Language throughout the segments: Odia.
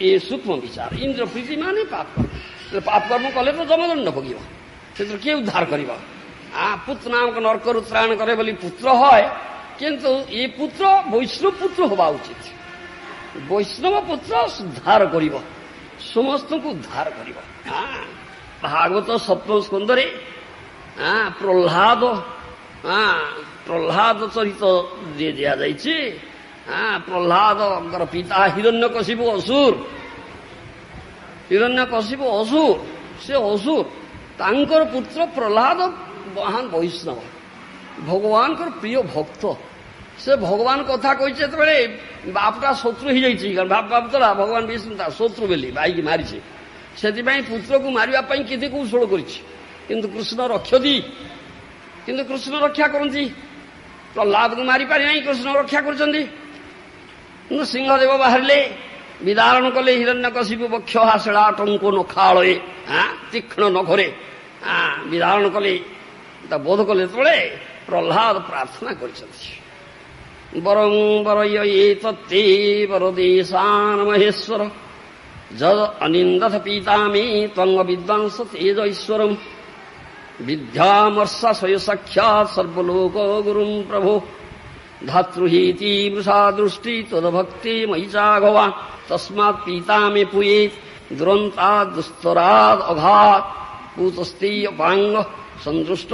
ये सूक्ष्म विचार इंद्र प्रीति माने पाप कर्म पाप कर्म कले तो जमदंड भोगिब से किए उद्धार कर पुत्र नामक नरकर त्राण करे बोली पुत्र है किंतु ये पुत्र वैष्णव पुत्र होगा उचित वैष्णव पुत्र उद्धार कर समस्त को उद्धार कर भागवत सप्तम स्कंदरे प्रह्लाद चरित दे दिया जाइए प्रह्लाद पिता हिरण्यकशिपु असुर से असुर तांकर पुत्र प्रह्लाद महान वैष्णव भगवान कर प्रिय भक्त से भगवान कथा कही बेले बापटा शत्रु ही जाइए बाप भावला भगवान विष्णु शत्रु बोली भाई की मारी से पुत्र को मारे केते कौशल किंतु कृष्ण रक्षती किंतु कृष्ण रक्षा करती प्रह्लाद को मारी पारि नहीं कृष्ण रक्षा कर सिंहदेव बाहर विदारण कले हिरण्यकशिपु वक्ष हासड़ा टंको नखाड़े तीक्ष्ण नखरे विदारण कले बोध कले तले प्रह्लाद प्रार्थना कर वरं वरय तत्ते वरदेशान महेश्वर जद अनिंदथ पीता मे त्वंग विद्वांस तेजईश्वरम विद्यामर्षा स्वय साक्षात् सर्वलोक गुरुं प्रभो धातृहीति वृषा दृष्टि तदभक्ति मयि चाघवा तस्मात् पीता मे पुयेत् दुरन्तात् दुस्तरात् अघात् पूतस्ते अपांग संदृष्ट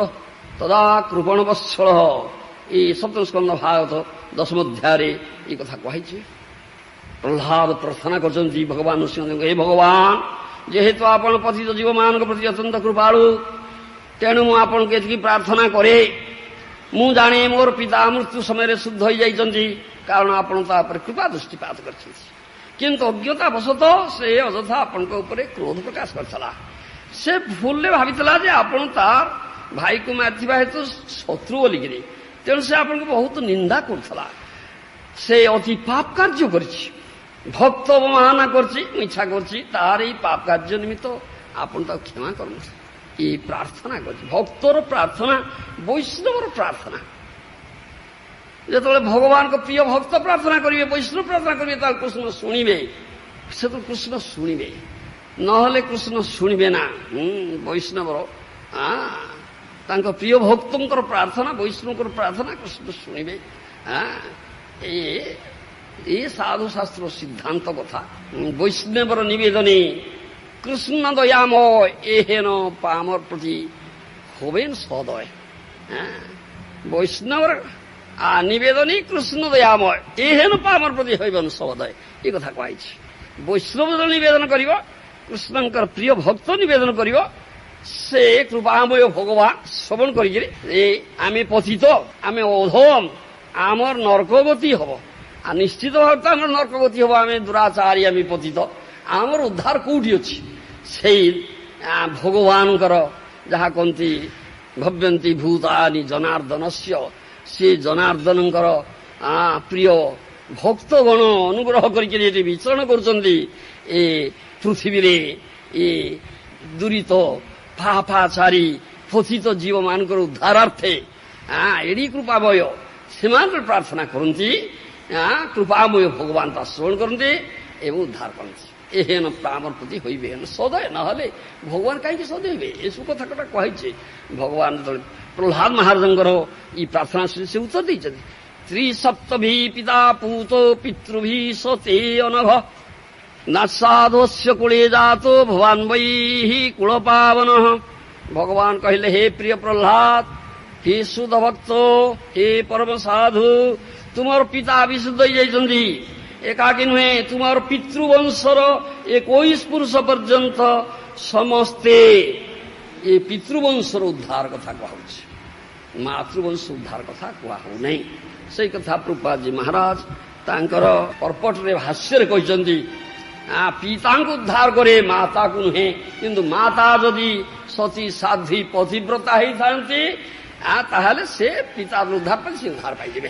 तदा कृपण वत्सल ये सप्तम स्कंद भागवत दशमोध्याय ये कथा कही प्रह्लाद प्रार्थना कर भगवान नृसिंह हे भगवान जेहेतु आपण पतित जीव मान प्रति अत्यंत कृपालु तेणु मु आपण के प्रार्थना करे मु जाने मोर पिता मृत्यु समय शुद्ध हो जाइछन्ति कारण आपण तापर कृपा दृष्टिपात करछन्ति किंतु अज्ञता वशतः से अजथा आपण को ऊपर क्रोध प्रकाश करथला से भूल भावितला जे आपण तार भाई को मारथिबा हेतु शत्रु बोलिगिरी तेणु से आपण को बहुत निंदा करथला से अति पाप कार्य करछि भक्त अवमानना करछि इच्छा करछि तार ई पाप कार्य निमित्त आपण ता क्षमा करनु ये प्रार्थना कर भक्तर प्रार्थना वैष्णवर प्रार्थना जो भगवान को प्रिय भक्त प्रार्थना करेंगे वैष्णव प्रार्थना करेंगे कृष्ण शुणे से तो कृष्ण शुणे नहले कृष्ण शुणे ना वैष्णवर प्रिय भक्तर प्रार्थना वैष्णव प्रार्थना कृष्ण शुणे ये साधु शास्त्र सिद्धांत कथा वैष्णवर निवेदने कृष्ण दयामय एहेन पामर प्रति होबेन सदय वैष्णवर निवेदनी कृष्ण दयामय एहेन पामर प्रति होबेन सदय ये कथा कही वैष्णव निवेदन कर कृष्णकर प्रिय भक्त निवेदन कर से कृपामय भगवान श्रवण कर पतित आम अधम आमर नरकगति हम निश्चित भाव तो आम नरकगति हम आम दुराचारी आम पतित आमर उद्धार कौटी अच्छी से भगवान जहा कहती भव्यंती भूतानि जनार्दन से जनार्दन प्रिय भक्तगण अनुग्रह करके विचरण कर पृथ्वी ये दुरीत पापाचारी पतित जीव मान उद्धारार्थे एडी कृपामय से प्रार्थना करती कृपामय भगवान श्रवण करते एवं उद्धार करते एहेन प्रामर प्रति होइबेन सदय नहले भगवान कहीं सदैवे एसु कथा कथा कही भगवान प्रह्लाद महाराजंकर ई प्रार्थना से उत्तर दी त्रिसप्तभी पिता पूत पितृभि सते अनघ नासाधोस्य कुले जातो भवान वै कुल पावन भगवान कहले हे प्रिय प्रह्लाद हे शुद्ध भक्त हे परम साधु तुमर पिता विशुद्ध हो जाइछन्ति एकाकी नुहे तुमार पितृवंशर 21 पुरुष पर्यंत समस्ते ये पितृवंशर उद्धार कथा कहूँ ମାତୃବଂଶ ଉଦ୍ଧାର କଥା କୁହା ହଉନାହିଁ। ସେଇ କଥା ପ୍ରଭୁପାଦଜୀ ମହାରାଜ ତାଙ୍କର ପର୍ପଟରେ ଭାଷ୍ୟରେ କହିଛନ୍ତି, ପିତାଙ୍କୁ ଉଦ୍ଧାର କରେ ମାତାକୁ ନୁହେଁ। କିନ୍ତୁ ମାତା ଯଦି ସତୀ ସାଧ୍ୱୀ ପତିବ୍ରତା ହେଇଥାନ୍ତି ତାହେଲେ ସେ ପିତାର ଉଦ୍ଧାର ପାଇଁ ସେ ଉଦ୍ଧାର ପାଇଯିବେ।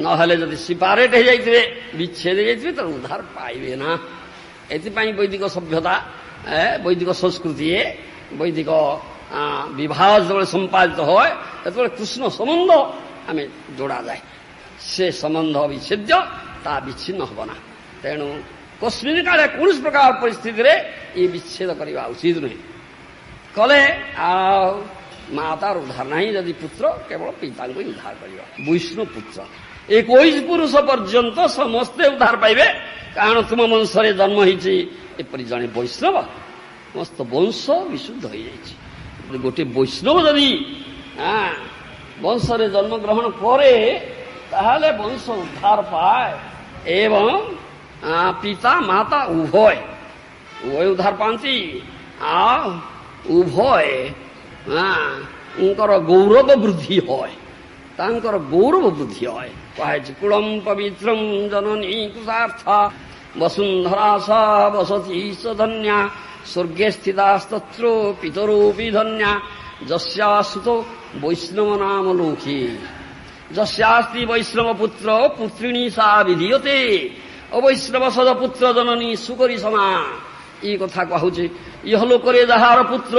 ନହେଲେ ଯଦି ସିପାରେଟ ହେଇଯାଇଥିବେ, ବିଚ୍ଛେଦ ହେଇଯାଇଥିବେ, ତାର ଉଦ୍ଧାର ପାଇବେ ନା। ଏଥିପାଇଁ ବୈଦିକ ସଭ୍ୟତା, ବୈଦିକ ସଂସ୍କୃତି, ବୈଦିକ ବିବାହ ଯେତେବେଳେ ସମ୍ପାଦିତ ହୁଏ ସେତେବେଳେ କୃଷ୍ଣ ସମ୍ବନ୍ଧ ଆମେ ଯୋଡ଼ାଯାଏ। ସେ ସମ୍ବନ୍ଧ ବିଚ୍ଛେଦ୍ୟ, ତାହା ବିଚ୍ଛିନ୍ନ ହେବ ନା। ତେଣୁ କସ୍ମିନ୍ କାଳେ କୌଣସି ପ୍ରକାର ପରିସ୍ଥିତିରେ ଏ ବିଚ୍ଛେଦ କରିବା ଉଚିତ ନୁହେଁ। କଲେ ଆଉ ମାତାର ଉଦ୍ଧାର ନାହିଁ। ଯଦି ପୁତ୍ର କେବଳ ପିତାଙ୍କୁ ଉଦ୍ଧାର କରିବ। ବୈଷ୍ଣବ ପୁତ୍ର 21 ପୁରୁଷ ପର୍ଯ୍ୟନ୍ତ ସମସ୍ତେ ଉଦ୍ଧାର ପାଇବେ, କାରଣ ତୁମ ବଂଶରେ ଜନ୍ମ ହେଇଛି ଏପରି ଜଣେ ବୈଷ୍ଣବ, ସମସ୍ତ ବଂଶ ବିଶୁଦ୍ଧ ହୋଇଯାଇଛି। ଗୋଟିଏ ବୈଷ୍ଣବ ଯଦି ବଂଶରେ ଜନ୍ମଗ୍ରହଣ କରେ ତାହେଲେ ବଂଶ ଉଦ୍ଧାର ପାଏ ଏବଂ ପିତା ମାତା ଉଭୟ ଉଦ୍ଧାର ପାଆନ୍ତି। ଆଉ ଉଭୟଙ୍କର ଗୌରବ ବୃଦ୍ଧି ହୁଏ, ତାଙ୍କର ଗୌରବ ବୃଦ୍ଧି ହୁଏ। କୁହାଯାଇଛି କୁଳମ୍ ପବିତ୍ରମ୍ ଜନନୀ କୃତାର୍ଥା ବସୁନ୍ଧରା ସା ବସତି ସ ଧନ୍ୟା ସ୍ୱର୍ଗେ ସ୍ଥିତାସ୍ତତ୍ର ପିତରୋପି ଧନ୍ୟା ଯସ୍ୟାସୁତ ବୈଷ୍ଣବ ନାମ ଲୋକେ ଯସ୍ୟାସ୍ତି ବୈଷ୍ଣବ ପୁତ୍ର ପୁତ୍ରିଣୀ ସା ବିଧୀୟତେ ଅବୈଷ୍ଣବ ସଦ ପୁତ୍ର ଜନନୀ ସୁକରି ସମା। এই କଥା କହୁଛି। ଇହଲୋକରେ ଯାହାର ପୁତ୍ର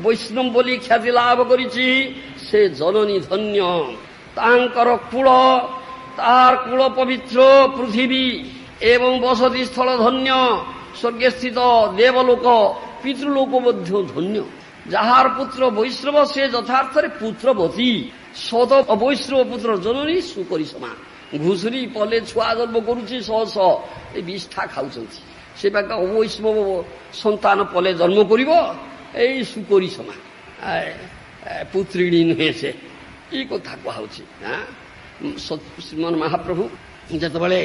ବୈଷ୍ଣବ ବୋଲି ଖ୍ୟାତି ଲାଭ କରିଛି ସେ ଜନନୀ ଧନ୍ୟ। ତାଙ୍କର କୁଳ, ତାର କୁଳ ପବିତ୍ର, ପୃଥିବୀ ଏବଂ ବସତି ସ୍ଥଳ ଧନ୍ୟ। ସ୍ୱର୍ଗେ ସ୍ଥିତ ଦେବଲୋକ, ପିତୃଲୋକ ମଧ୍ୟ ଧନ୍ୟ। ଯାହାର ପୁତ୍ର ବୈଷ୍ଣବ ସେ ଯଥାର୍ଥରେ ପୁତ୍ରବତୀ। ସତ ଅବୈଷ୍ଣବ ପୁତ୍ର ଜନନୀ ସୁକରି ସମା। ଘୁଷୁରୀ ପଲେ ଛୁଆ ଜନ୍ମ କରୁଛି ଶହ ଶହ, ଏ ବିଷ୍ଠା ଖାଉଛନ୍ତି। ସେ ପାଖ ଅବୈଷ୍ଣବ ସନ୍ତାନ ପଲେ ଜନ୍ମ କରିବ, ଏଇ ସୁକରି ସମା, ପୁତ୍ରିଣୀ ନୁହେଁ ସେ। ଏଇ କଥା କୁହାଉଛି। ଶ୍ରୀମନ ମହାପ୍ରଭୁ ଯେତେବେଳେ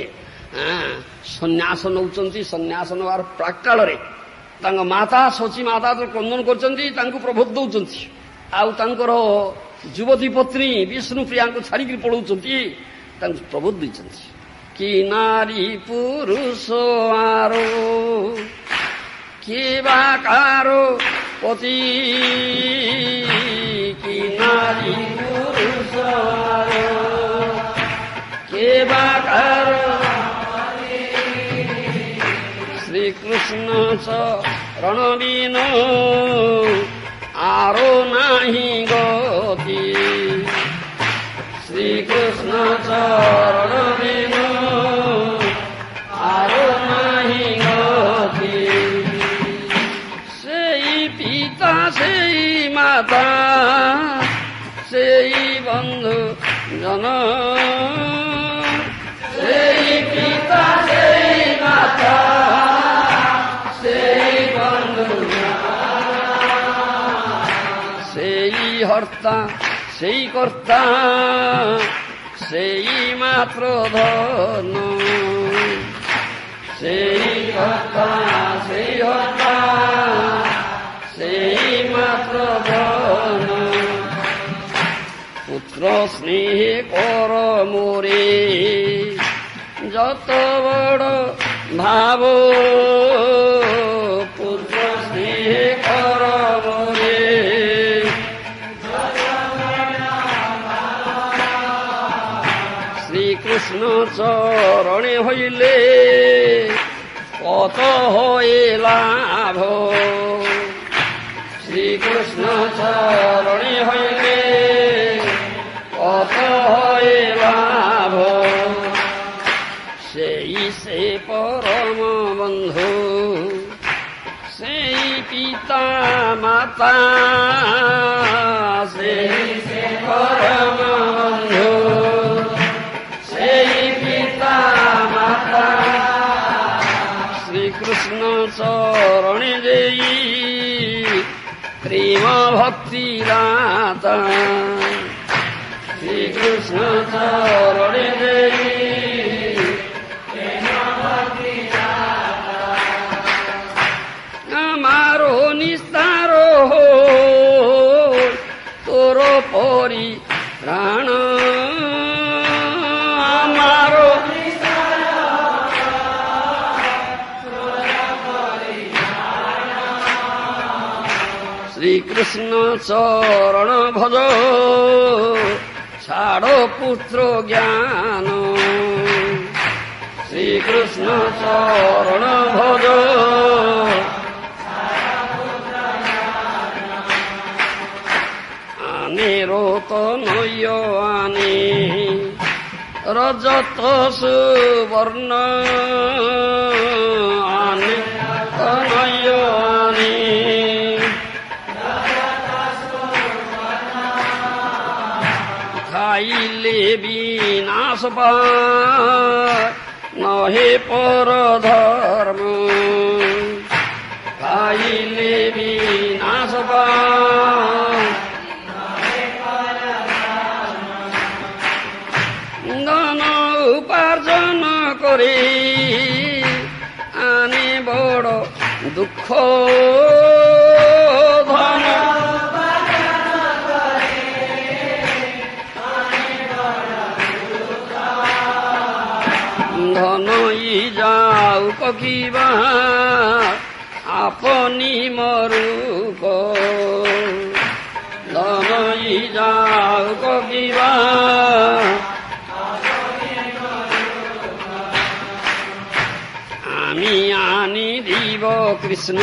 ସନ୍ନ୍ୟାସ ନେଉଛନ୍ତି, ସନ୍ନ୍ୟାସ ନେବାର ପ୍ରାକ୍କାଳରେ ତାଙ୍କ ମାତା ଶଚୀ ମାତା କ୍ରନ୍ଦନ କରୁଛନ୍ତି, ତାଙ୍କୁ ପ୍ରବୋଧ ଦେଉଛନ୍ତି। ଆଉ ତାଙ୍କର ଯୁବତୀ ପତ୍ନୀ ବିଷ୍ଣୁପ୍ରିୟାଙ୍କୁ ଛାଡ଼ିକିରି ପଳାଉଛନ୍ତି, ତାଙ୍କୁ ପ୍ରବୋଧ ଦେଇଛନ୍ତି। କି ନାରୀ ପୁରୁଷ ଆରୋ କିଏ ବା କାରୋ ପତି, କି ନାରୀ ପୁରୁଷ ଆରୋ କିଏ ବା କାରୋ ଶ୍ରୀକୃଷ୍ଣ ଚରଣ ବିନ ଆରୋ ନାହିଁ ଗତି। ଶ୍ରୀକୃଷ୍ଣ ଚରଣ ବିନ ଆରୋ ନାହିଁ ଗତି। ସେଇ ପିତା ସେଇ ମାତା ସେଇ ବନ୍ଧୁ ଜନ, ସେଇ ପିତା ସେଇ ମାତା ସେଇ ବନ୍ଧୁ ସେଇ ହର୍ତ୍ତା ସେଇ କର୍ତ୍ତା ସେଇ ମାତ୍ର ଧନ। ସେଇ କର୍ତ୍ତା ସେଇ ହର୍ତ୍ତା ସେଇ ମାତ୍ର ଧନ। পুত্র স্নেহে কর মোরে যত বড় ভাব, পুত্র স্নেহে কর মোরে শ্রীকৃষ্ণ চরণে হইলে কত হয়ে লাভ। শ্রীকৃষ্ণ চরণে হইলে কত হয়ে লাভ। সেই সে পরম বন্ধু সেই পিতা মাতা, সেই সে পরম বন্ধু সেই পিতা মাতা। শ্রীকৃষ্ণ চরণে যেই প্রেম ভক্তি দাতা। শ্রীকৃষ্ণ চরণে যেই প্রেম ভক্তি দাতা। আমারো নিস্তার তোর পরি ପ୍ରାଣ ଆମର ଶ୍ରୀକୃଷ୍ଣ ଚରଣ ଭଜ ଛାଡ଼ ପୁତ୍ର ଜ୍ଞାନ ଶ୍ରୀକୃଷ୍ଣ ଚରଣ ଭଜ ଆନେ ରୋତ ନୟ ଆନେ ରଜତ ସୁବର୍ଣ୍ଣ ଆନେ ନୟ ଆନେ ଖାଇଲେ ବିନାଶ ପାଏ ନহে ପର ଧର୍ମ ଖାଇଲେ ବିନାଶ ପାଏ ଧନ ଉପାର୍ଜନ করে আনে বড় দুঃখ ধন ধনই যাও কিবা আপনি মরুক ধনই যাও কিবা আমি আনি দিব কৃষ্ণ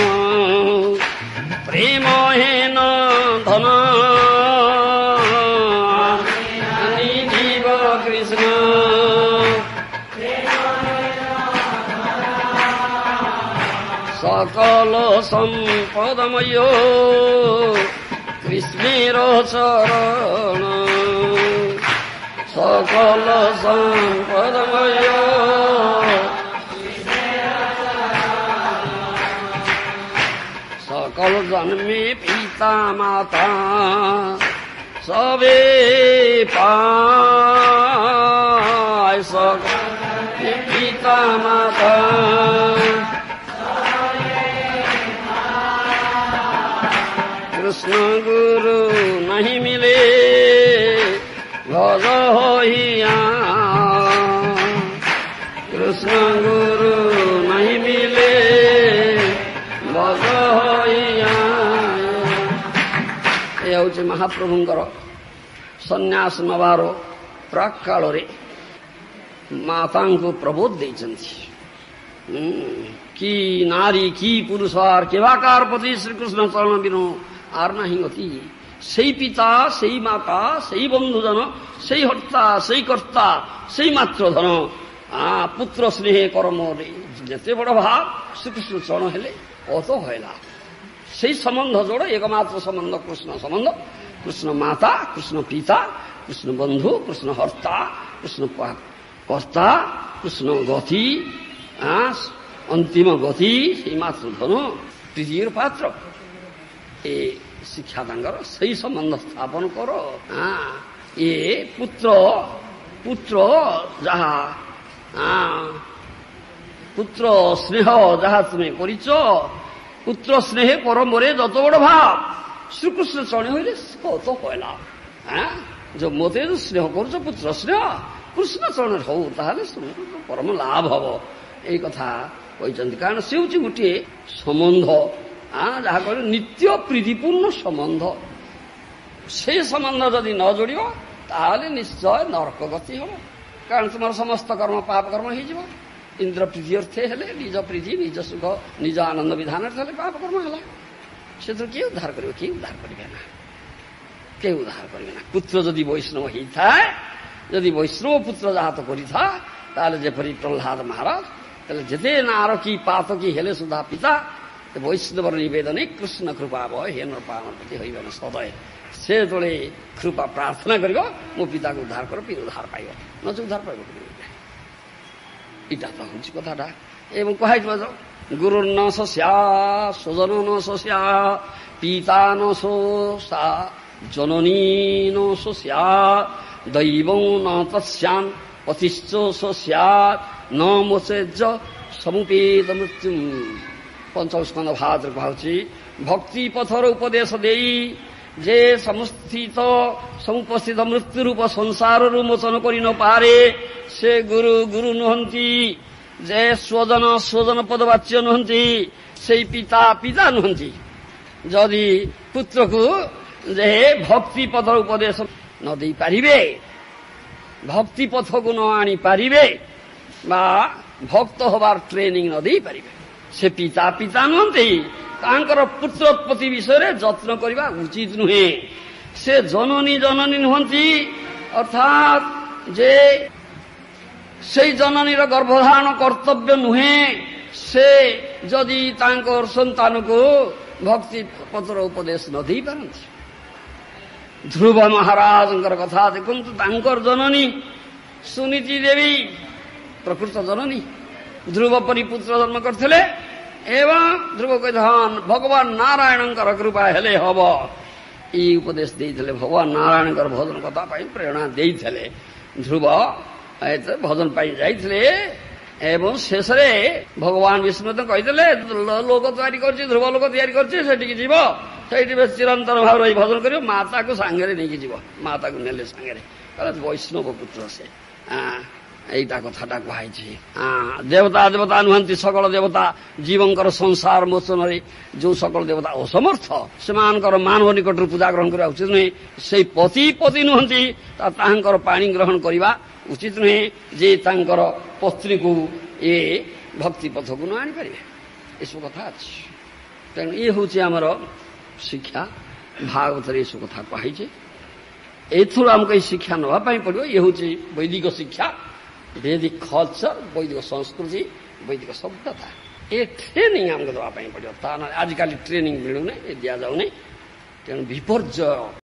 প্রেম হেন ধন আনি দিব কৃষ্ণ সকল সম্পদময় কৃষ্ণের চরণ সকল সম্পদময় সকল জন্মে পিতা মাতা সবে পায় সকল পিতা মাতা কৃষ্ণ গুরু নাহি মিলে ভজ হইয়া কৃষ্ণ গুরু নাহি মিলে ভজ হইয়া ଏ ହେଉଛି ମହାପ୍ରଭୁଙ୍କର ସନ୍ନ୍ୟାସ ନେବାର ପ୍ରାକ୍ କାଳରେ ମାତାଙ୍କୁ ପ୍ରବୋଧ ଦେଇଛନ୍ତି। କି ନାରୀ କି ପୁରୁଷ আর কেবাকার প্রতি শ্রীকৃষ্ণ চরণ বিনো আর নাহি অতি সেই পিতা সেই মাতা সেই বন্ধুজন সেই হর্তা সেই কর্তা সেই মাত্র ধন পুত্র স্নেহে কর্মরে যেতে বড় ভাব শ্রীকৃষ্ণ চরণ হেলে অত হয় না সেই সম্বন্ধ জোড় একমাত্র সম্বন্ধ কৃষ্ণ সম্বন্ধ কৃষ্ণ মাতা কৃষ্ণ পিতা কৃষ্ণ বন্ধু কৃষ্ণ হর্তা কৃষ্ণ কর্তা কৃষ্ণ গতি ଅନ୍ତିମ ଗତି ସେଇ ମାତ୍ର ଧନ ପ୍ରୀତିର ପାତ୍ର ଏ ଶିକ୍ଷା ତାଙ୍କର ସେଇ ସମ୍ବନ୍ଧ ସ୍ଥାପନ କର ଏ ପୁତ୍ର ଯାହା পুত্র স্নেহ যাহা তুমি করিছ পুত্র স্নেহে পরমরে যত বড় ভাব শ্রীকৃষ্ণ চরণে হইলে কত হইলা যে মতে যে স্নেহ করছ পুত্র স্নেহ কৃষ্ণ চরণের হও তাহলে পরম লাভ হব এই কথা କହିଛନ୍ତି କାରଣ ସେ ହେଉଛି ଗୋଟିଏ ସମ୍ବନ୍ଧ ଯାହା କହିଲେ ନିତ୍ୟ ପ୍ରୀତିପୂର୍ଣ୍ଣ ସମ୍ବନ୍ଧ ସେ ସମ୍ବନ୍ଧ ଯଦି ନ ଯୋଡ଼ିବ ତାହେଲେ ନିଶ୍ଚୟ ନରକ ଗତି ହେବ କାରଣ ତୁମର ସମସ୍ତ କର୍ମ ପାପ କର୍ମ ହେଇଯିବ ଇନ୍ଦ୍ର ପ୍ରୀତି ଅର୍ଥେ ହେଲେ ନିଜ ପ୍ରୀତି ନିଜ ସୁଖ ନିଜ ଆନନ୍ଦ ବିଧାନରେ ହେଲେ ପାପ କର୍ମ ହେଲା ସେଥିରୁ କିଏ ଉଦ୍ଧାର କରିବ କିଏ ଉଦ୍ଧାର କରିବେ ନା କେହି ଉଦ୍ଧାର କରିବେ ନା ପୁତ୍ର ଯଦି ବୈଷ୍ଣବ ହେଇଥାଏ ଯଦି ବୈଷ୍ଣବ ପୁତ୍ର ଜାତ କରିଥାଏ ତାହେଲେ ଯେପରି ପ୍ରହ୍ଲାଦ ମହାରାଜ ତାହେଲେ ଯେତେ ନାର କି ପାତ କି ହେଲେ ସୁଦ୍ଧା ପିତା ବୈଷ୍ଣବର ନିବେଦନେ କୃଷ୍ଣ କୃପା ବୟ ହେ ନୃପାଣ ପ୍ରତି ହଇବେ ନା ସଦୟ ସେ ଯେତେବେଳେ କୃପା ପ୍ରାର୍ଥନା କରିବ ମୋ ପିତାକୁ ଉଦ୍ଧାର କର ପିତା ଉଦ୍ଧାର ପାଇବ ନଚ ଉଦ୍ଧାର ପାଇବ ଏଇଟା ତ ହେଉଛି କଥାଟା ଏବଂ କୁହାଯିବ ଗୁରୁ ନ ଶସ୍ୟା ସ୍ୱଜନ ନ ଶସ୍ୟା ପିତା ନ ଶୋଷା ଜନନୀ ନ ଶସ୍ୟା ଦୈବଂ ନ ତସ୍ୟାନ୍ ପତିଶ୍ଚ ଶସ୍ୟାତ୍ ନ ମୋଚେଜ ସମୁପେତ ମୃତ୍ୟୁ ପଞ୍ଚମ ସ୍କନ୍ଧ ଭାଗରେ କୁହାଉଛି ଭକ୍ତି ପଥର ଉପଦେଶ ଦେଇ ଯେ ସମସ୍ଥିତ ସମୁପସ୍ଥିତ ମୃତ୍ୟୁ ରୂପ ସଂସାରରୁ ମୋଚନ କରି ନ ପାରେ ସେ ଗୁରୁ ଗୁରୁ ନୁହନ୍ତି। ଯେ ସ୍ୱଜନ ସ୍ୱଜନ ପଦବାଚ୍ୟ ନୁହନ୍ତି, ସେଇ ପିତା ପିତା ନୁହନ୍ତି। ଯଦି ପୁତ୍ରକୁ ଯେ ଭକ୍ତି ପଥର ଉପଦେଶ ନ ଦେଇପାରିବେ, ଭକ୍ତି ପଥକୁ ନ ଆଣିପାରିବେ ବା ଭକ୍ତ ହେବାର ଟ୍ରେନିଂ ନ ଦେଇପାରିବେ, ସେ ପିତା ପିତା ନୁହନ୍ତି। ତାଙ୍କର ପୁତ୍ରୋତ୍ପତ୍ତି ବିଷୟରେ ଯତ୍ନ କରିବା ଉଚିତ ନୁହେଁ। ସେ ଜନନୀ ଜନନୀ ନୁହନ୍ତି, ଅର୍ଥାତ୍ ଯେ ସେଇ ଜନନୀର ଗର୍ଭଧାରଣ କର୍ତ୍ତବ୍ୟ ନୁହେଁ। ସେ ଯଦି ତାଙ୍କର ସନ୍ତାନକୁ ଭକ୍ତି ପଥର ଉପଦେଶ ନ ଦେଇପାରନ୍ତି। ଧ୍ରୁବ ମହାରାଜଙ୍କର କଥା ଦେଖନ୍ତୁ, ତାଙ୍କର ଜନନୀ ସୁନୀତି ଦେବୀ ପ୍ରକୃତ ଜନନୀ ଧ୍ରୁବ ପରି ପୁତ୍ର ଜନ୍ମ କରିଥିଲେ ଏବଂ ଧ୍ରୁବ କହିଥିଲେ ହଁ ଭଗବାନ ନାରାୟଣଙ୍କର କୃପା ହେଲେ ହବ, ଏଇ ଉପଦେଶ ଦେଇଥିଲେ। ଭଗବାନ ନାରାୟଣଙ୍କର ଭଜନ କଥା ପାଇଁ ପ୍ରେରଣା ଦେଇଥିଲେ। ଧ୍ରୁବ ଭଜନ ପାଇଁ ଯାଇଥିଲେ ଏବଂ ଶେଷରେ ଭଗବାନ ବିଷ୍ଣୁ କହିଥିଲେ ଲୋକ ତିଆରି କରିଛି, ଧ୍ରୁବ ଲୋକ ତିଆରି କରିଛି, ସେଠିକି ଯିବ, ସେଇଠି ବେଶ ଚିରନ୍ତନ ଭାବରେ ଏଇ ଭଜନ କରିବ, ମାତାକୁ ସାଙ୍ଗରେ ନେଇକି ଯିବ। ମାତାକୁ ନେଲେ ସାଙ୍ଗରେ, ବୈଷ୍ଣବ ପୁତ୍ର ସେ। ଏଇଟା କଥାଟା କୁହାଯାଇଛି। ଦେବତା ଦେବତା ନୁହନ୍ତି, ସକଳ ଦେବତା ଜୀବଙ୍କର ସଂସାର ମୋଚନରେ ଯୋଉ ସକଳ ଦେବତା ଅସମର୍ଥ, ସେମାନଙ୍କର ମାନବ ନିକଟରୁ ପୂଜା ଗ୍ରହଣ କରିବା ଉଚିତ ନୁହେଁ। ସେଇ ପତି ପତି ନୁହନ୍ତି, ତାହାଙ୍କର ପାଣି ଗ୍ରହଣ କରିବା ଉଚିତ ନୁହେଁ ଯେ ତାଙ୍କର ପତ୍ନୀକୁ ଏ ଭକ୍ତି ପଥକୁ ନ ଆଣିପାରିବେ। ଏସବୁ କଥା ଅଛି। ତେଣୁ ଇଏ ହେଉଛି ଆମର ଶିକ୍ଷା। ଭାଗବତରେ ଏସବୁ କଥା କୁହାଯାଇଛି। ଏଥିରୁ ଆମକୁ ଏଇ ଶିକ୍ଷା ନେବା ପାଇଁ ପଡ଼ିବ। ଇଏ ହେଉଛି ବୈଦିକ ଶିକ୍ଷା, ବୈଦିକ କଲଚର, ବୈଦିକ ସଂସ୍କୃତି, ବୈଦିକ ସଭ୍ୟତା। ଏ ଟ୍ରେନିଂ ଆମକୁ ଦେବା ପାଇଁ ପଡ଼ିବ। ତା ଆଜିକାଲି ଟ୍ରେନିଂ ମିଳୁନି, ଦିଆଯାଉନି। ତେଣୁ ବିପର୍ଯ୍ୟୟ